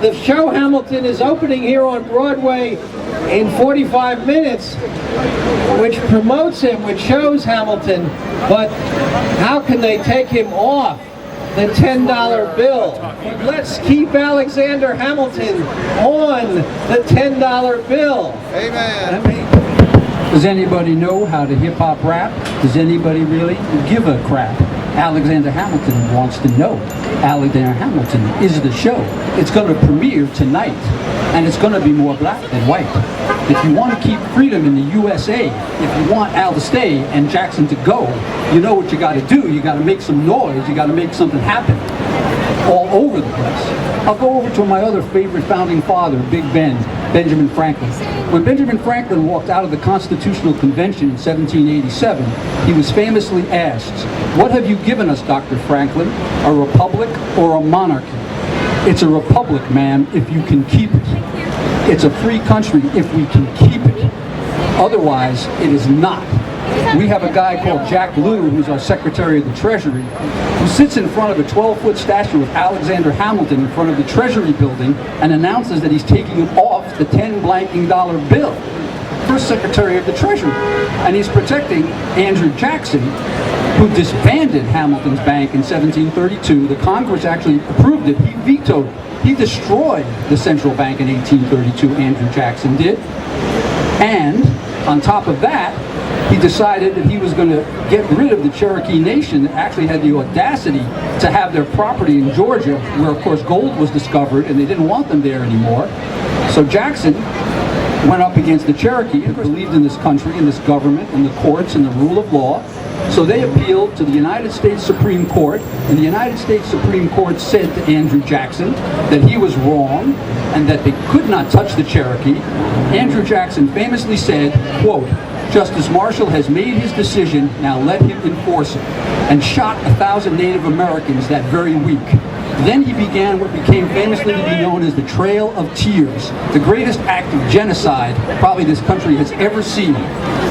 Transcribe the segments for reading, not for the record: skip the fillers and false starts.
the show Hamilton is opening here on Broadway in 45 minutes, which promotes him, which shows Hamilton, but how can they take him off the $10 bill? Let's keep Alexander Hamilton on the $10 bill. Amen. Does anybody know how to hip-hop rap? Does anybody really give a crap? Alexander Hamilton wants to know. Alexander Hamilton is the show. It's going to premiere tonight, and it's going to be more black than white. If you want to keep freedom in the USA, if you want Al to stay and Jackson to go, you know what you got to do. You got to make some noise. You got to make something happen all over the place. I'll go over to my other favorite founding father, Big Ben, Benjamin Franklin. When Benjamin Franklin walked out of the Constitutional Convention in 1787, he was famously asked, "What have you given us, Dr. Franklin, a republic or a monarchy?" It's a republic, ma'am, if you can keep it. It's a free country if we can keep it. Otherwise, it is not. We have a guy called Jack Lew, who's our Secretary of the Treasury, who sits in front of a 12-foot statue of Alexander Hamilton in front of the Treasury building and announces that he's taking him off the $10 blanking bill. First Secretary of the Treasury. And he's protecting Andrew Jackson, who disbanded Hamilton's bank in 1732. The Congress actually approved it. He vetoed it. He destroyed the central bank in 1832, Andrew Jackson did. And on top of that, he decided that he was going to get rid of the Cherokee Nation that actually had the audacity to have their property in Georgia, where of course gold was discovered, and they didn't want them there anymore. So Jackson went up against the Cherokee and believed in this country, in this government, in the courts, in the rule of law. So they appealed to the United States Supreme Court, and the United States Supreme Court said to Andrew Jackson that he was wrong and that they could not touch the Cherokee. Andrew Jackson famously said, quote, "Justice Marshall has made his decision, now let him enforce it," and shot 1,000 Native Americans that very week. Then he began what became famously to be known as the Trail of Tears, the greatest act of genocide probably this country has ever seen.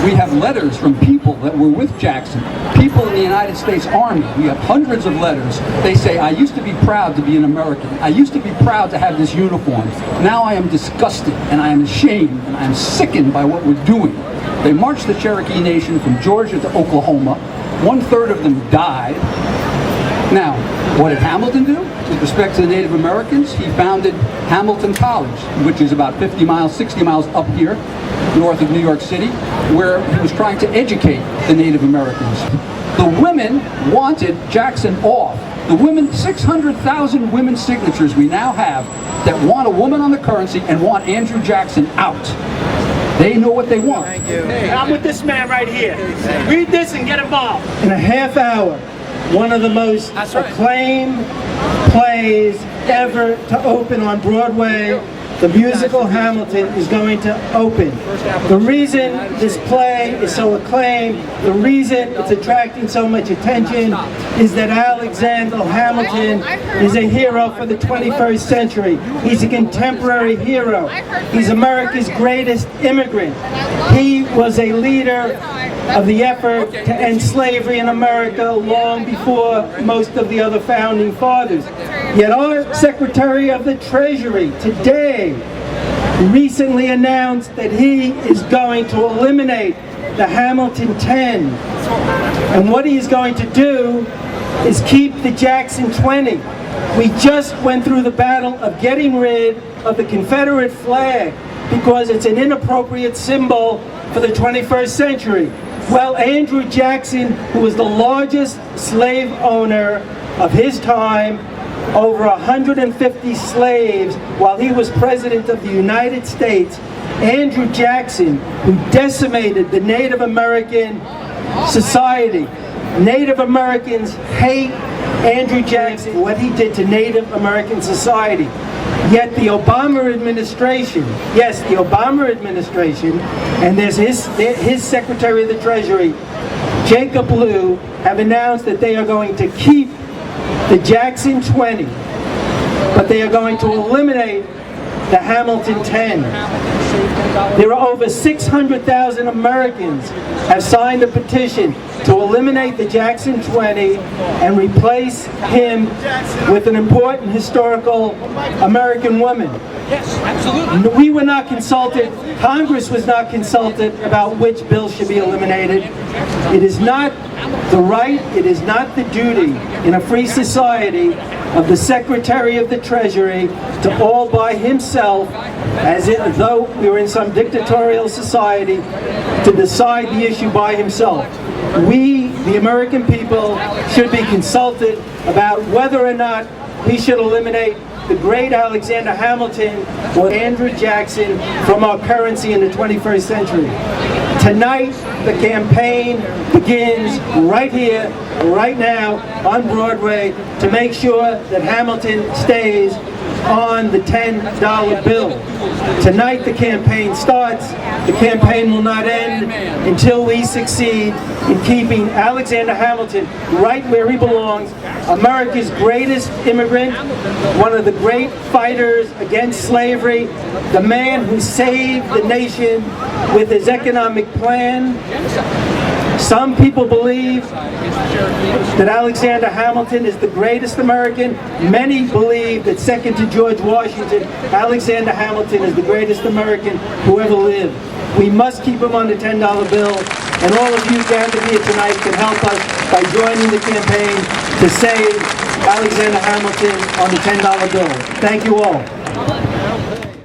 We have letters from people that were with Jackson, people in the United States Army. We have hundreds of letters. They say, "I used to be proud to be an American. I used to be proud to have this uniform. Now I am disgusted and I am ashamed and I am sickened by what we're doing." They marched the Cherokee Nation from Georgia to Oklahoma. 1/3 of them died. Now, what did Hamilton do? With respect to the Native Americans, he founded Hamilton College, which is about 50 miles, 60 miles up here, north of New York City, where he was trying to educate the Native Americans. The women wanted Jackson off. The women, 600,000 women's signatures we now have that want a woman on the currency and want Andrew Jackson out. They know what they want. Thank you. Hey, I'm with this man right here. Read this and get involved. In a half hour, one of the most acclaimed plays ever to open on Broadway, the musical Hamilton, is going to open. The reason this play is so acclaimed, the reason it's attracting so much attention, is that Alexander Hamilton is a hero for the 21st century. He's a contemporary hero. He's America's greatest immigrant. He was a leader of the effort to end slavery in America long before most of the other founding fathers. Yet our Secretary of the Treasury today recently announced that he is going to eliminate the Hamilton 10. And what he is going to do is keep the Jackson 20. We just went through the battle of getting rid of the Confederate flag because it's an inappropriate symbol for the 21st century. Well, Andrew Jackson, who was the largest slave owner of his time, over 150 slaves while he was President of the United States, Andrew Jackson, who decimated the Native American society. Native Americans hate Andrew Jackson, what he did to Native American society. Yet the Obama administration, yes, the Obama administration, and there's his Secretary of the Treasury, Jacob Lew, have announced that they are going to keep the Jackson 20, but they are going to eliminate the Hamilton 10. There are over 600,000 Americans have signed a petition to eliminate the Jackson 20 and replace him with an important historical American woman. We were not consulted, Congress was not consulted about which bill should be eliminated. It is not the right, it is not the duty in a free society of the Secretary of the Treasury to all by himself, as though we were in some dictatorial society, to decide the issue by himself. We, the American people, should be consulted about whether or not we should eliminate the great Alexander Hamilton or Andrew Jackson from our currency in the 21st century. Tonight, the campaign begins right here, right now, on Broadway, to make sure that Hamilton stays on the $10 bill. Tonight the campaign starts. The campaign will not end until we succeed in keeping Alexander Hamilton right where he belongs, America's greatest immigrant, one of the great fighters against slavery, the man who saved the nation with his economic plan. Some people believe that Alexander Hamilton is the greatest American. Many believe that second to George Washington, Alexander Hamilton is the greatest American who ever lived. We must keep him on the $10 bill, and all of you gathered here tonight can help us by joining the campaign to save Alexander Hamilton on the $10 bill. Thank you all.